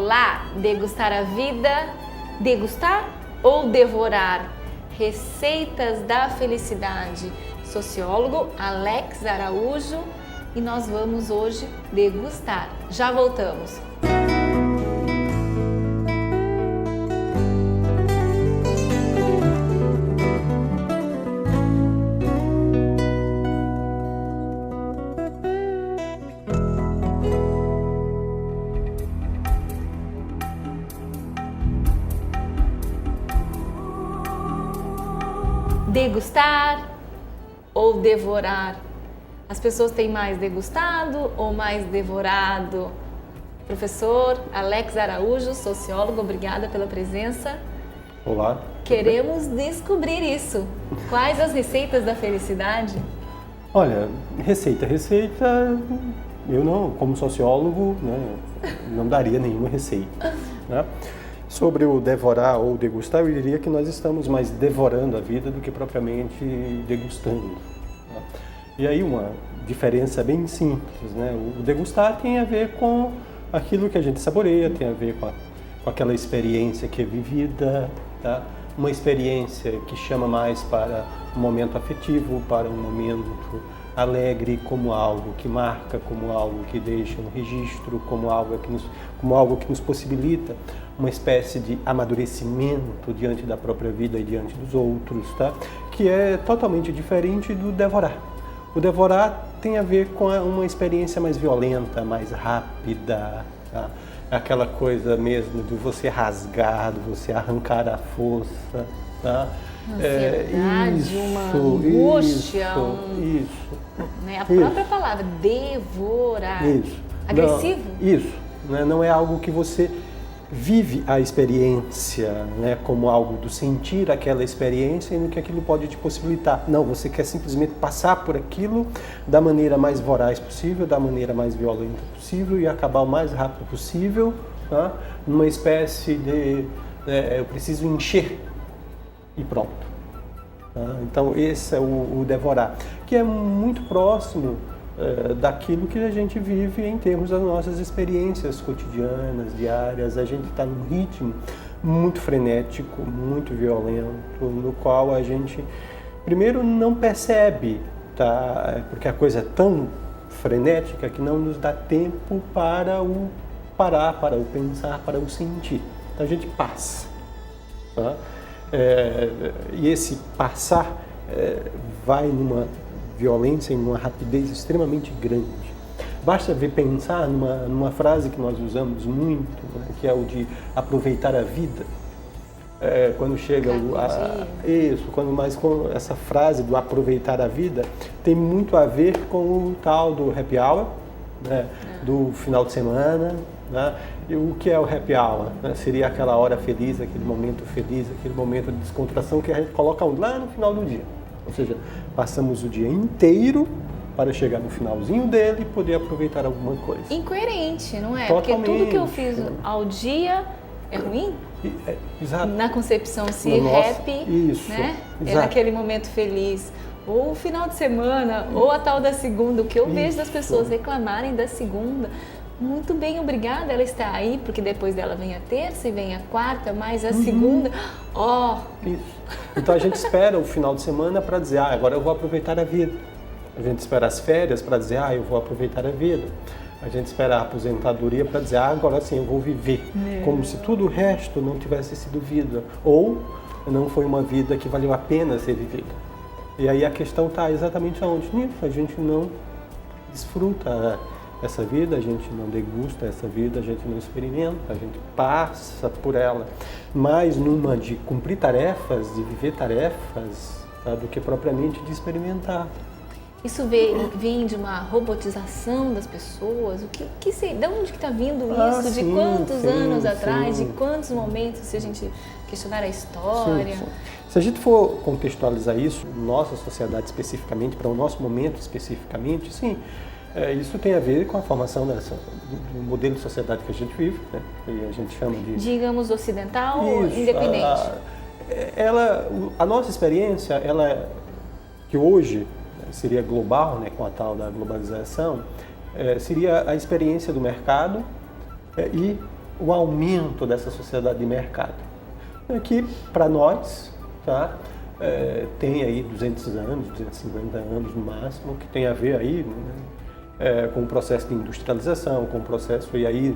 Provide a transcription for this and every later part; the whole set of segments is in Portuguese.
Olá, degustar a vida, degustar ou devorar? Receitas da felicidade. Sociólogo Alex Araújo e nós vamos hoje degustar. Já voltamos. Degustar ou devorar? As pessoas têm mais degustado ou mais devorado? Professor Alex Araújo, sociólogo, obrigada pela presença. Olá. Queremos descobrir isso. Quais as receitas da felicidade? Olha, receita, eu não, como sociólogo, né, não daria nenhuma receita, né? Sobre o devorar ou degustar, eu diria que nós estamos mais devorando a vida do que propriamente degustando. Né? E aí uma diferença bem simples, né? O degustar tem a ver com aquilo que a gente saboreia, tem a ver com aquela experiência que é vivida, tá? Uma experiência que chama mais para um momento afetivo, para um momento alegre, como algo que marca, como algo que deixa um registro, como algo que nos possibilita uma espécie de amadurecimento diante da própria vida e diante dos outros, tá? Que é totalmente diferente do devorar. O devorar tem a ver com uma experiência mais violenta, mais rápida, tá? Aquela coisa mesmo de você rasgar, de você arrancar a força, tá? Ansiedade, uma angústia, isso. Né? A própria palavra, devorar. Isso. Agressivo? Não, isso. Não é algo que você vive a experiência, né, como algo do sentir aquela experiência e no que aquilo pode te possibilitar. Não, você quer simplesmente passar por aquilo da maneira mais voraz possível, da maneira mais violenta possível e acabar o mais rápido possível, tá? Numa espécie de eu preciso encher e pronto. Tá? Então esse é o devorar, que é muito próximo daquilo que a gente vive em termos das nossas experiências cotidianas, diárias. A gente está num ritmo muito frenético, muito violento, no qual a gente, primeiro, não percebe, tá? Porque a coisa é tão frenética que não nos dá tempo para o parar, para o pensar, para o sentir. Então a gente passa. Tá? E esse passar vai numa violência e numa rapidez extremamente grande. Basta pensar numa frase que nós usamos muito, né, que é o de aproveitar a vida. Quando chega com essa frase do aproveitar a vida, tem muito a ver com o tal do happy hour, né, do final de semana, né? E o que é o happy hour? Né? Seria aquela hora feliz, aquele momento de descontração que a gente coloca lá no final do dia. Ou seja, passamos o dia inteiro para chegar no finalzinho dele e poder aproveitar alguma coisa. Incoerente, não é? Totalmente. Porque tudo que eu fiz ao dia é ruim? Exato. Na concepção, se happy, isso, né? exato. É naquele momento feliz. Ou o final de semana, ou a tal da segunda. O que eu vejo das pessoas reclamarem da segunda. Muito bem, obrigada, ela está aí, porque depois dela vem a terça e vem a quarta, mais a segunda. Isso. Então a gente espera o final de semana para dizer, agora eu vou aproveitar a vida. A gente espera as férias para dizer, eu vou aproveitar a vida. A gente espera a aposentadoria para dizer, agora sim eu vou viver. Como se tudo o resto não tivesse sido vida. Ou não foi uma vida que valeu a pena ser vivida. E aí a questão está exatamente aonde? Nisso, a gente não desfruta essa vida, a gente não degusta essa vida, a gente não experimenta, a gente passa por ela, mais numa de cumprir tarefas, de viver tarefas, tá, do que propriamente de experimentar. Isso vem de uma robotização das pessoas? De onde que está vindo isso? De quantos anos atrás? De quantos momentos, se a gente questionar a história? Sim. Se a gente for contextualizar isso, nossa sociedade especificamente, para o nosso momento especificamente, sim, isso tem a ver com a formação do modelo de sociedade que a gente vive, né? E a gente chama de... Digamos ocidental ou independente? A nossa experiência, que hoje seria global, né, com a tal da globalização, seria a experiência do mercado e o aumento dessa sociedade de mercado. Que, para nós, tá, tem aí 200 anos, 250 anos no máximo, que tem a ver aí, né, com o processo de industrialização, com o processo, e aí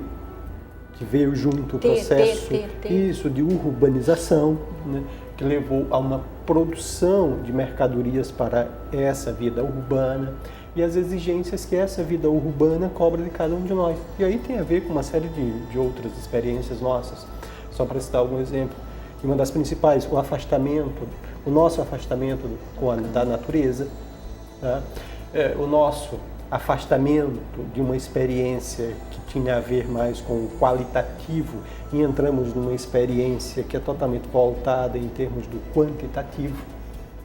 que veio junto o processo isso de urbanização, né, que levou a uma produção de mercadorias para essa vida urbana e as exigências que essa vida urbana cobra de cada um de nós. E aí tem a ver com uma série de outras experiências nossas, só para citar algum exemplo. E uma das principais, o nosso afastamento da natureza, tá? O nosso afastamento de uma experiência que tinha a ver mais com o qualitativo e entramos numa experiência que é totalmente voltada em termos do quantitativo.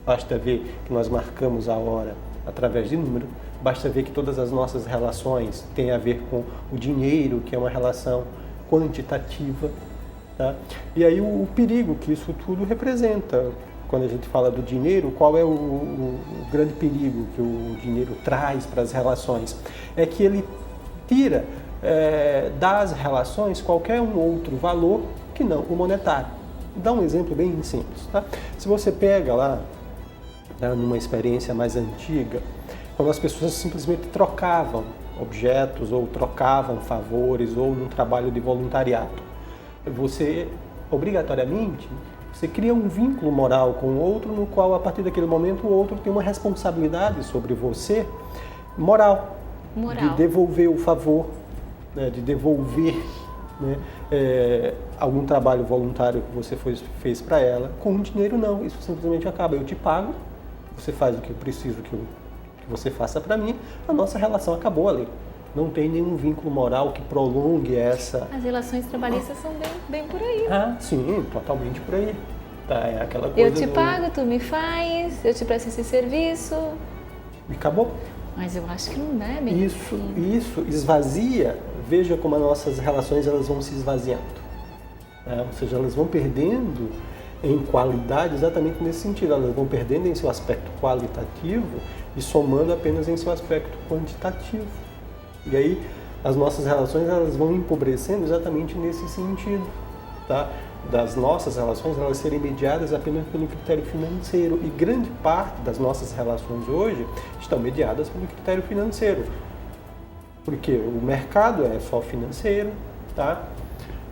Basta ver que nós marcamos a hora através de número, basta ver que todas as nossas relações têm a ver com o dinheiro, que é uma relação quantitativa. Tá? E aí o perigo que isso tudo representa. Quando a gente fala do dinheiro, qual é o grande perigo que o dinheiro traz para as relações? É que ele tira das relações qualquer um outro valor que não o monetário. Vou dar um exemplo bem simples. Tá? Se você pega lá, numa experiência mais antiga, quando as pessoas simplesmente trocavam objetos ou trocavam favores ou num trabalho de voluntariado, você obrigatoriamente você cria um vínculo moral com o outro, no qual, a partir daquele momento, o outro tem uma responsabilidade sobre você moral. De devolver o favor, né, de devolver, né, algum trabalho voluntário que você fez para ela. Com o dinheiro, não. Isso simplesmente acaba. Eu te pago, você faz o que eu preciso que você faça para mim, a nossa relação acabou ali. Não tem nenhum vínculo moral que prolongue essa... As relações trabalhistas são bem por aí. Sim, totalmente por aí. Tá, é aquela coisa eu te pago, tu me faz, eu te presto esse serviço. E acabou. Mas eu acho que não é bem Isso esvazia. Veja como as nossas relações elas vão se esvaziando. Ou seja, elas vão perdendo em qualidade exatamente nesse sentido. Elas vão perdendo em seu aspecto qualitativo e somando apenas em seu aspecto quantitativo. E aí as nossas relações elas vão empobrecendo exatamente nesse sentido, tá? Das nossas relações elas serem mediadas apenas pelo critério financeiro e grande parte das nossas relações hoje estão mediadas pelo critério financeiro, porque o mercado é só financeiro, tá?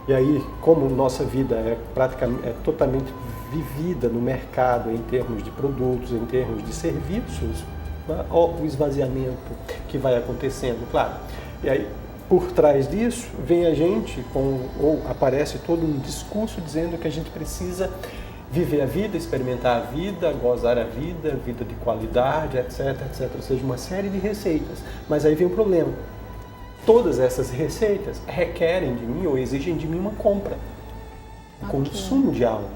E aí como nossa vida é totalmente vivida no mercado em termos de produtos, em termos de serviços, o esvaziamento que vai acontecendo, claro. E aí, por trás disso, vem a gente ou aparece todo um discurso dizendo que a gente precisa viver a vida, experimentar a vida, gozar a vida, vida de qualidade, etc, etc. Ou seja, uma série de receitas. Mas aí vem o problema. Todas essas receitas requerem de mim ou exigem de mim uma compra, um consumo de algo,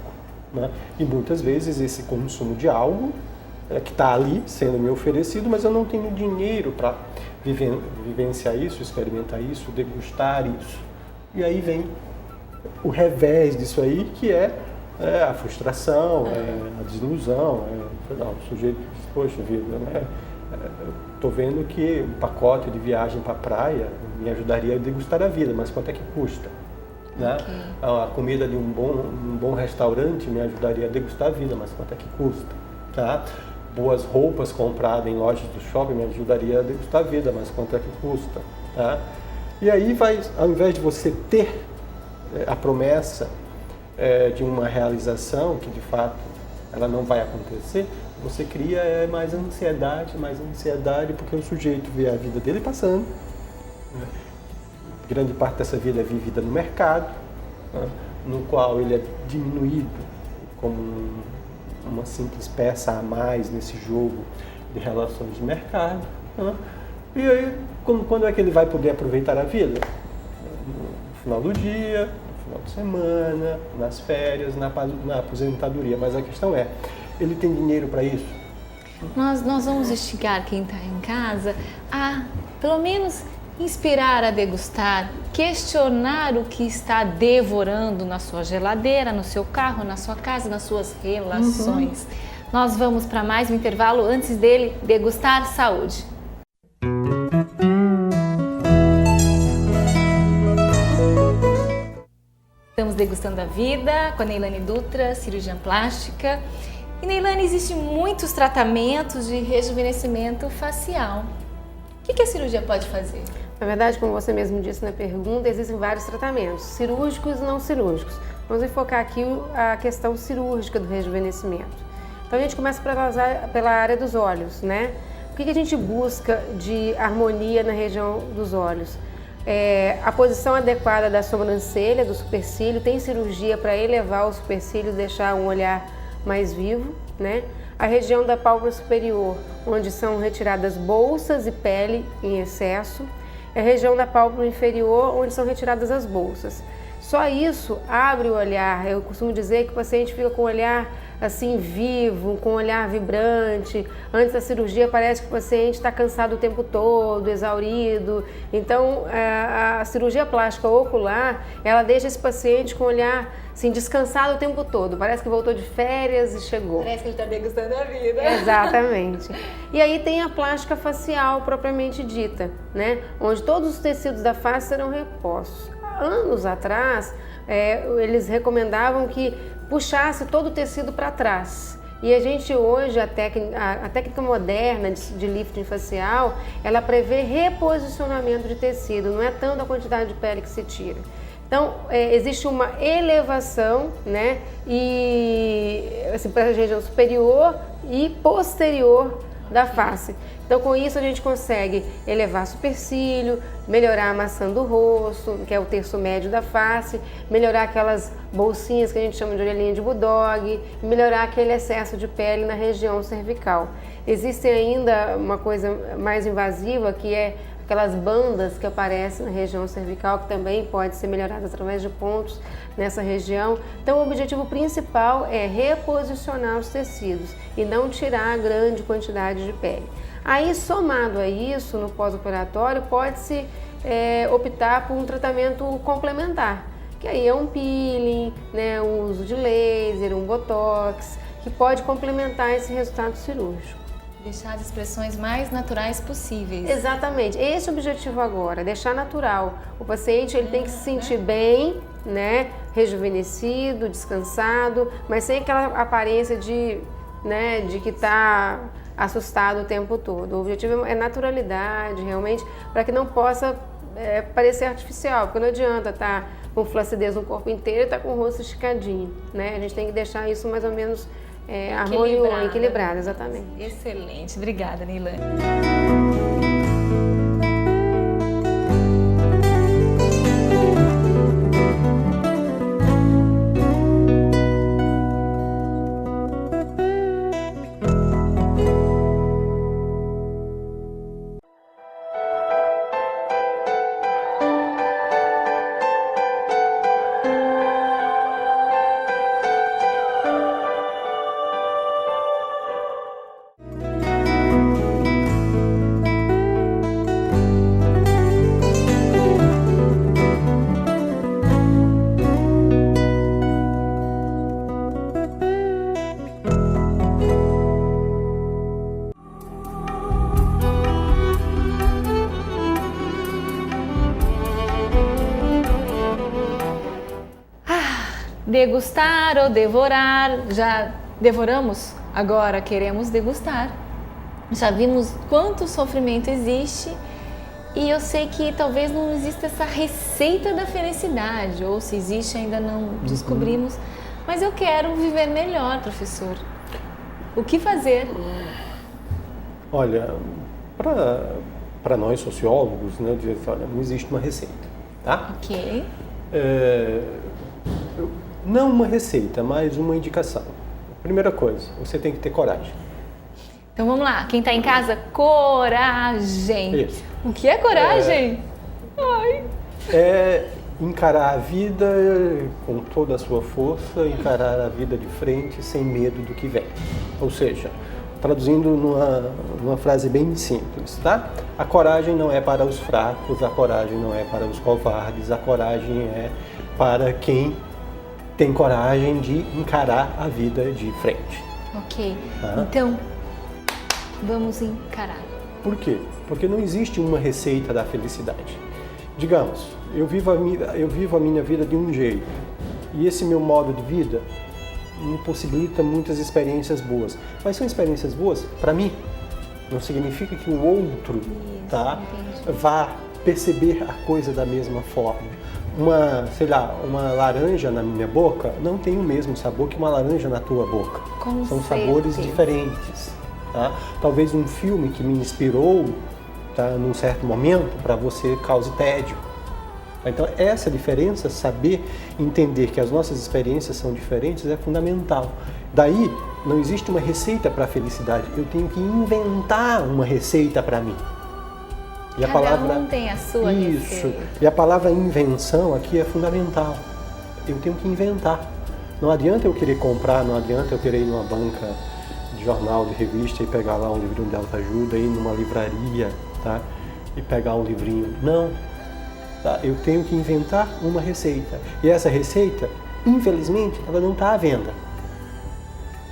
né? E muitas vezes esse consumo de algo que está ali sendo me oferecido, mas eu não tenho dinheiro para vivenciar isso, experimentar isso, degustar isso. E aí vem o revés disso aí, que é a frustração, a desilusão. O sujeito diz, poxa vida, né? Estou vendo que um pacote de viagem para a praia me ajudaria a degustar a vida, mas quanto é que custa? Né? A comida de um bom restaurante me ajudaria a degustar a vida, mas quanto é que custa? Tá? Boas roupas compradas em lojas do shopping me ajudaria a degustar a vida, mas quanto é que custa? Tá? E aí ao invés de você ter a promessa de uma realização que de fato ela não vai acontecer, você cria mais ansiedade, porque o sujeito vê a vida dele passando, né? Grande parte dessa vida é vivida no mercado, né? No qual ele é diminuído como uma simples peça a mais nesse jogo de relações de mercado, né? E aí, quando é que ele vai poder aproveitar a vida? No final do dia, no final de semana, nas férias, na aposentadoria. Mas a questão é, ele tem dinheiro para isso? Nós vamos instigar quem está em casa a, pelo menos, inspirar a degustar, questionar o que está devorando na sua geladeira, no seu carro, na sua casa, nas suas relações. Nós vamos para mais um intervalo. Antes dele, degustar saúde. Degustando a Vida com a Neilane Dutra, cirurgiã plástica. E Neilane, existem muitos tratamentos de rejuvenescimento facial. O que a cirurgia pode fazer? Na verdade, como você mesmo disse na pergunta, existem vários tratamentos, cirúrgicos e não cirúrgicos. Vamos enfocar aqui a questão cirúrgica do rejuvenescimento. Então a gente começa pela área dos olhos, né? O que a gente busca de harmonia na região dos olhos? A posição adequada da sobrancelha, do supercílio, tem cirurgia para elevar o supercílio e deixar um olhar mais vivo, né? A região da pálpebra superior, onde são retiradas bolsas e pele em excesso. A região da pálpebra inferior, onde são retiradas as bolsas. Só isso abre o olhar. Eu costumo dizer que o paciente fica com o olhar assim vivo, com o olhar vibrante. Antes da cirurgia parece que o paciente está cansado o tempo todo, exaurido. Então a cirurgia plástica ocular, ela deixa esse paciente com o olhar assim, descansado o tempo todo. Parece que voltou de férias e chegou. Parece que ele está degustando a vida. Exatamente. E aí tem a plástica facial propriamente dita, né? Onde todos os tecidos da face serão repostos. Anos atrás, eles recomendavam que puxasse todo o tecido para trás. E a gente hoje, a técnica moderna de lifting facial, ela prevê reposicionamento de tecido, não é tanto a quantidade de pele que se tira. Então, existe uma elevação, né, e assim, para a região superior e posterior da face. Então, com isso a gente consegue elevar supercílio, melhorar a maçã do rosto, que é o terço médio da face, melhorar aquelas bolsinhas que a gente chama de orelhinha de bulldog, e melhorar aquele excesso de pele na região cervical. Existe ainda uma coisa mais invasiva, que é aquelas bandas que aparecem na região cervical, que também pode ser melhorada através de pontos nessa região. Então, o objetivo principal é reposicionar os tecidos e não tirar a grande quantidade de pele. Aí, somado a isso, no pós-operatório, pode-se optar por um tratamento complementar, que aí é um peeling, né, o uso de laser, um botox, que pode complementar esse resultado cirúrgico. Deixar as expressões mais naturais possíveis. Exatamente, esse é o objetivo agora, deixar natural. O paciente ele tem que se sentir bem, né, rejuvenescido, descansado, mas sem aquela aparência de que está assustado o tempo todo. O objetivo é naturalidade, realmente, para que não possa parecer artificial, porque não adianta estar com flacidez no corpo inteiro e estar com o rosto esticadinho, né? A gente tem que deixar isso mais ou menos harmonioso, equilibrado, exatamente. Excelente, obrigada, Neilane. Degustar ou devorar, já devoramos, agora queremos degustar. Já vimos quanto sofrimento existe e eu sei que talvez não exista essa receita da felicidade, ou se existe ainda não descobrimos, mas eu quero viver melhor, professor. O que fazer? Olha, para nós sociólogos, né, dizer, olha, não existe uma receita, tá? Ok. Não uma receita, mas uma indicação. Primeira coisa, você tem que ter coragem. Então vamos lá, quem está em casa, coragem. Isso. O que é coragem? Ai. É encarar a vida com toda a sua força, encarar a vida de frente sem medo do que vem. Ou seja, traduzindo numa frase bem simples, tá? A coragem não é para os fracos, a coragem não é para os covardes, a coragem é para quem tem coragem de encarar a vida de frente. Ok. Então, vamos encarar. Por quê? Porque não existe uma receita da felicidade. Digamos, eu vivo a minha vida de um jeito E esse meu modo de vida me possibilita muitas experiências boas. Mas são experiências boas para mim. Não significa que o outro vá perceber a coisa da mesma forma. Uma laranja na minha boca não tem o mesmo sabor que uma laranja na tua boca. São sabores diferentes. Tá? Talvez um filme que me inspirou, tá, num certo momento, para você cause tédio. Então, essa diferença, saber entender que as nossas experiências são diferentes, é fundamental. Daí, não existe uma receita para a felicidade. Eu tenho que inventar uma receita para mim. E a palavra, um tem a sua receita. E a palavra invenção aqui é fundamental. Eu tenho que inventar. Não adianta eu querer comprar, não adianta eu querer ir numa banca de jornal, de revista e pegar lá um livrinho de autoajuda, ir numa livraria, tá? E pegar um livrinho. Não. Tá? Eu tenho que inventar uma receita. E essa receita, infelizmente, ela não está à venda.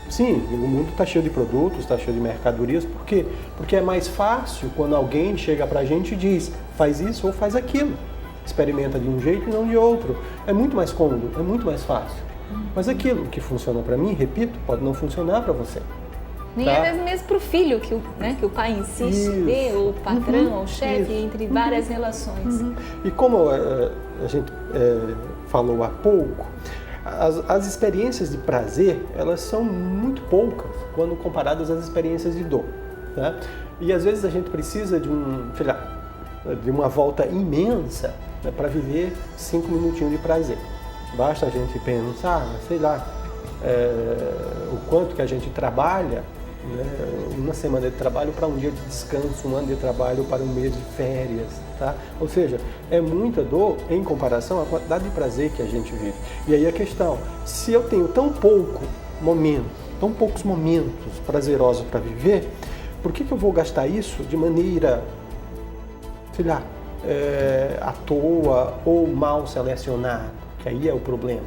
Sim, o mundo está cheio de produtos, está cheio de mercadorias. Por quê? Porque é mais fácil quando alguém chega para a gente e diz, faz isso ou faz aquilo. Experimenta de um jeito e não de outro. É muito mais cômodo, é muito mais fácil. Mas aquilo que funciona para mim, repito, pode não funcionar para você. Nem tá? é mesmo para o filho que o pai insiste, ou o patrão, ou o chefe, entre várias relações. E como a gente falou há pouco, as experiências de prazer, elas são muito poucas quando comparadas às experiências de dor. Né? E às vezes a gente precisa de uma volta imensa, né, para viver 5 minutinhos de prazer. Basta a gente pensar, o quanto que a gente trabalha, né, uma semana de trabalho para um dia de descanso, um ano de trabalho para um mês de férias, tá? Ou seja, é muita dor em comparação à quantidade de prazer que a gente vive. E aí a questão, se eu tenho tão poucos momentos prazerosos para viver, por que eu vou gastar isso de maneira, à toa ou mal selecionada? Que aí é o problema.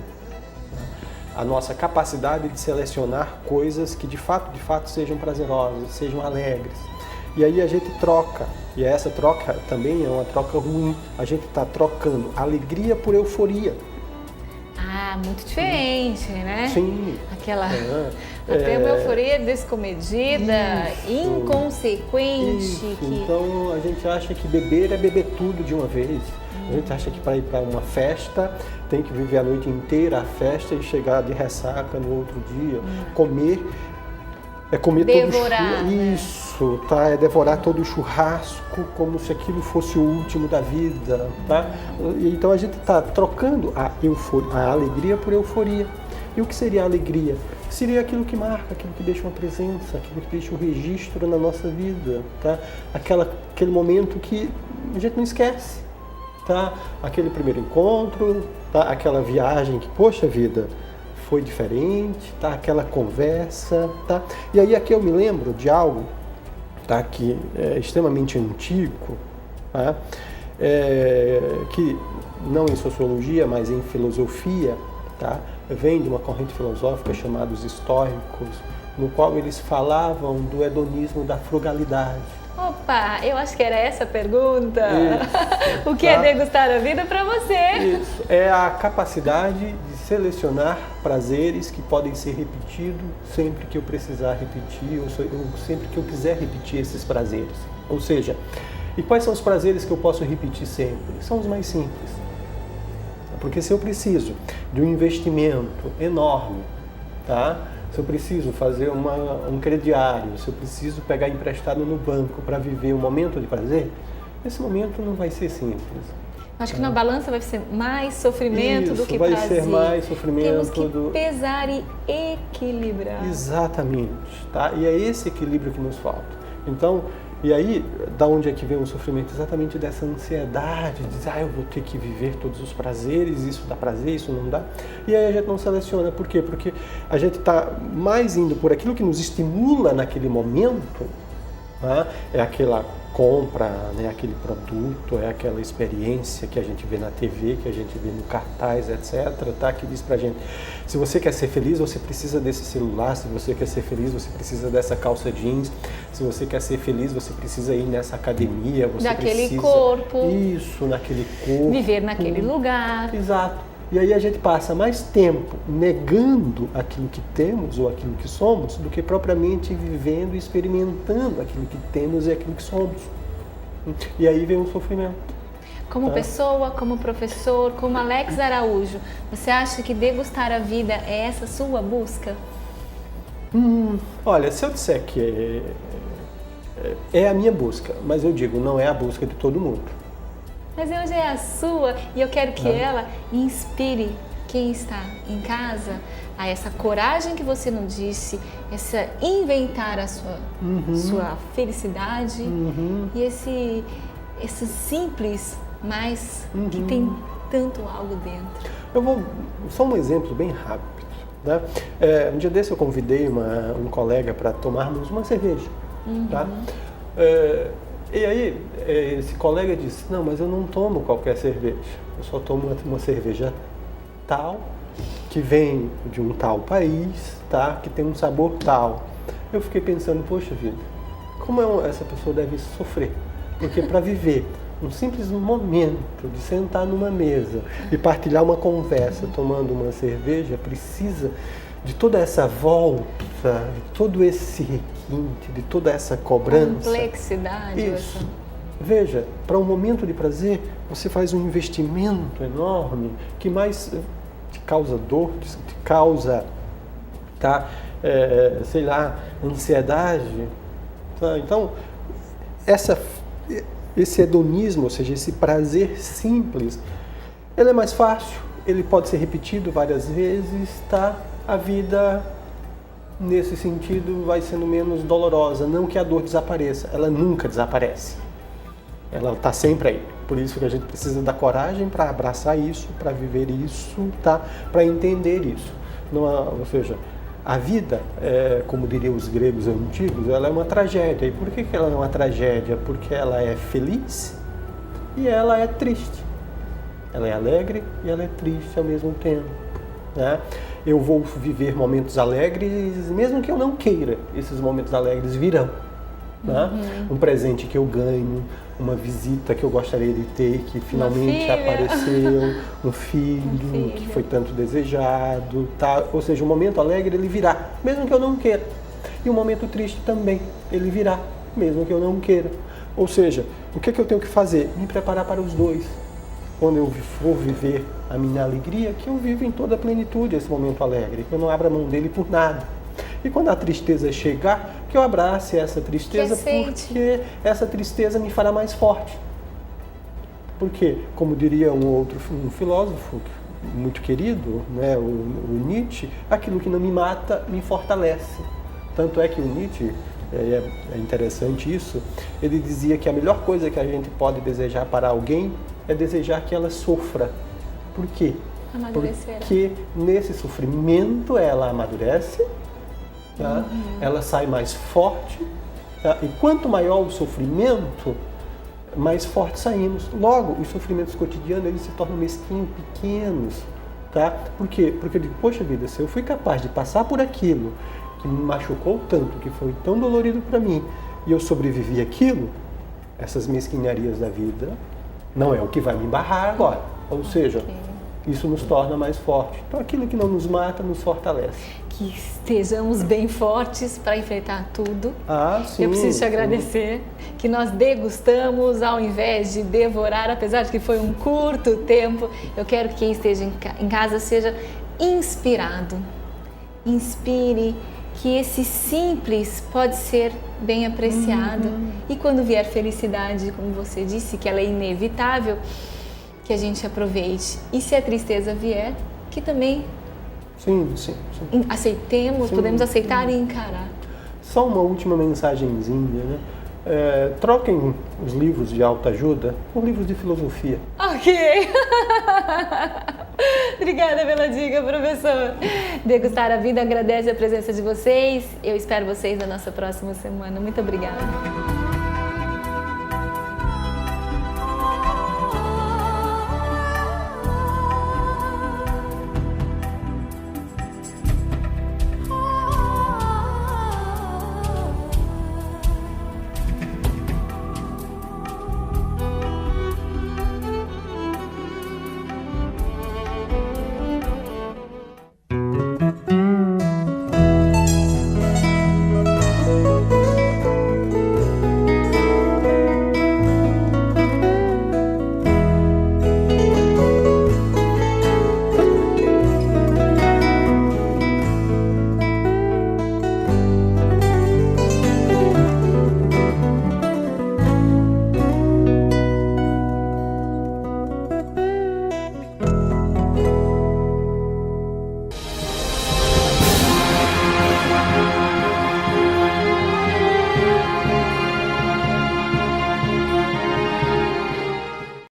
A nossa capacidade de selecionar coisas que de fato sejam prazerosas, sejam alegres. E aí a gente troca, e essa troca também é uma troca ruim. A gente está trocando alegria por euforia. Muito diferente, né? Sim. Até uma euforia descomedida, inconsequente. Então a gente acha que beber é beber tudo de uma vez. A gente acha que para ir para uma festa tem que viver a noite inteira a festa e chegar de ressaca no outro dia. Comer é comer devorar, todo o isso, tá? É devorar todo o churrasco como se aquilo fosse o último da vida, tá? Então a gente está trocando a alegria por euforia. E o que seria a alegria? Seria aquilo que marca, aquilo que deixa uma presença, aquilo que deixa um registro na nossa vida, tá? Aquele momento que a gente não esquece. Tá? Aquele primeiro encontro, tá? Aquela viagem que, poxa vida, foi diferente, tá? Aquela conversa, tá? E aí aqui eu me lembro de algo, tá? Que é extremamente antigo, tá? Que não em sociologia, mas em filosofia, tá? Vem de uma corrente filosófica chamada os estoicos, no qual eles falavam do hedonismo, da frugalidade. Opa, eu acho que era essa a pergunta. Isso, o que é degustar a vida para você? Isso, é a capacidade de selecionar prazeres que podem ser repetidos sempre que eu precisar repetir, ou sempre que eu quiser repetir esses prazeres. Ou seja, e quais são os prazeres que eu posso repetir sempre? São os mais simples. Porque se eu preciso de um investimento enorme, tá? Se eu preciso fazer um crediário, se eu preciso pegar emprestado no banco para viver um momento de prazer, esse momento não vai ser simples. Acho que na balança vai ser mais sofrimento do que vai prazer. Ser mais sofrimento. Temos que pesar e equilibrar. Exatamente, tá? E é esse equilíbrio que nos falta. Então, e aí, da onde é que vem o sofrimento? Exatamente dessa ansiedade, de dizer, eu vou ter que viver todos os prazeres, isso dá prazer, isso não dá. E aí a gente não seleciona. Por quê? Porque a gente está mais indo por aquilo que nos estimula naquele momento, tá? É aquela compra, né? Aquele produto, é aquela experiência que a gente vê na TV, que a gente vê no cartaz, etc. Tá? Que diz pra gente, se você quer ser feliz, você precisa desse celular, se você quer ser feliz, você precisa dessa calça jeans, se você quer ser feliz, você precisa ir nessa academia, você daquele precisa... corpo. Isso, naquele corpo. Viver naquele lugar. Exato. E aí a gente passa mais tempo negando aquilo que temos ou aquilo que somos do que propriamente vivendo e experimentando aquilo que temos e aquilo que somos. E aí vem o sofrimento. Como pessoa, como professor, como Alex Araújo, você acha que degustar a vida é essa sua busca? Olha, se eu disser que é a minha busca, mas eu digo, não é a busca de todo mundo. Mas hoje é a sua e eu quero que ela inspire quem está em casa a essa coragem que você não disse, essa inventar a sua felicidade e esse simples, mas que tem tanto algo dentro. Eu vou só um exemplo bem rápido. Né? Um dia desse eu convidei um colega para tomarmos uma cerveja. Tá? E aí esse colega disse, não, mas eu não tomo qualquer cerveja, eu só tomo uma cerveja tal, que vem de um tal país, tá? Que tem um sabor tal. Eu fiquei pensando, poxa vida, como essa pessoa deve sofrer? Porque para viver um simples momento de sentar numa mesa e partilhar uma conversa tomando uma cerveja, precisa de toda essa volta, de todo esse requinte, de toda essa cobrança. Complexidade. Isso. Veja, para um momento de prazer, você faz um investimento enorme que mais te causa dor, te causa, sei lá, ansiedade. Tá? Então, esse hedonismo, ou seja, esse prazer simples, ele é mais fácil, ele pode ser repetido várias vezes, tá? A vida, nesse sentido, vai sendo menos dolorosa. Não que a dor desapareça, ela nunca desaparece. Ela está sempre aí. Por isso que a gente precisa da coragem para abraçar isso, para viver isso, tá? Para entender isso. Ou seja, a vida, como diriam os gregos antigos, ela é uma tragédia. E por que ela é uma tragédia? Porque ela é feliz e ela é triste. Ela é alegre e ela é triste ao mesmo tempo. Né? Eu vou viver momentos alegres, mesmo que eu não queira, esses momentos alegres virão. Né? Um presente que eu ganho, uma visita que eu gostaria de ter, que finalmente apareceu, um filho que foi tanto desejado, tá? Ou seja, um momento alegre ele virá, mesmo que eu não queira. E um momento triste também, ele virá, mesmo que eu não queira. Ou seja, o que eu tenho que fazer? Me preparar para os dois. Quando eu for viver a minha alegria, que eu vivo em toda a plenitude esse momento alegre, que eu não abra mão dele por nada. E quando a tristeza chegar, que eu abrace essa tristeza, porque essa tristeza me fará mais forte. Porque, como diria um filósofo muito querido, né, o Nietzsche, aquilo que não me mata me fortalece. Tanto é que o Nietzsche, é interessante isso, ele dizia que a melhor coisa que a gente pode desejar para alguém é desejar que ela sofra. Por quê? Porque nesse sofrimento ela amadurece, tá? Ela sai mais forte, tá? E quanto maior o sofrimento, mais forte saímos. Logo, os sofrimentos cotidianos eles se tornam mesquinhos, pequenos. Tá? Por quê? Porque eu digo, poxa vida, se eu fui capaz de passar por aquilo que me machucou tanto, que foi tão dolorido para mim, e eu sobrevivi àquilo, essas mesquinharias da vida não é o que vai me barrar agora. Ou seja, isso nos torna mais fortes. Então aquilo que não nos mata, nos fortalece. Que estejamos bem fortes para enfrentar tudo. Sim, eu preciso te agradecer que nós degustamos ao invés de devorar, apesar de que foi um curto tempo. Eu quero que quem esteja em casa seja inspirado. Inspire que esse simples pode ser bem apreciado. E quando vier felicidade, como você disse, que ela é inevitável, que a gente aproveite. E se a tristeza vier, que também aceitemos, podemos aceitar e encarar. Só uma última mensagenzinha, né? Troquem os livros de autoajuda por livros de filosofia. Ok! Obrigada pela dica, professor. Degustar a Vida agradece a presença de vocês. Eu espero vocês na nossa próxima semana. Muito obrigada.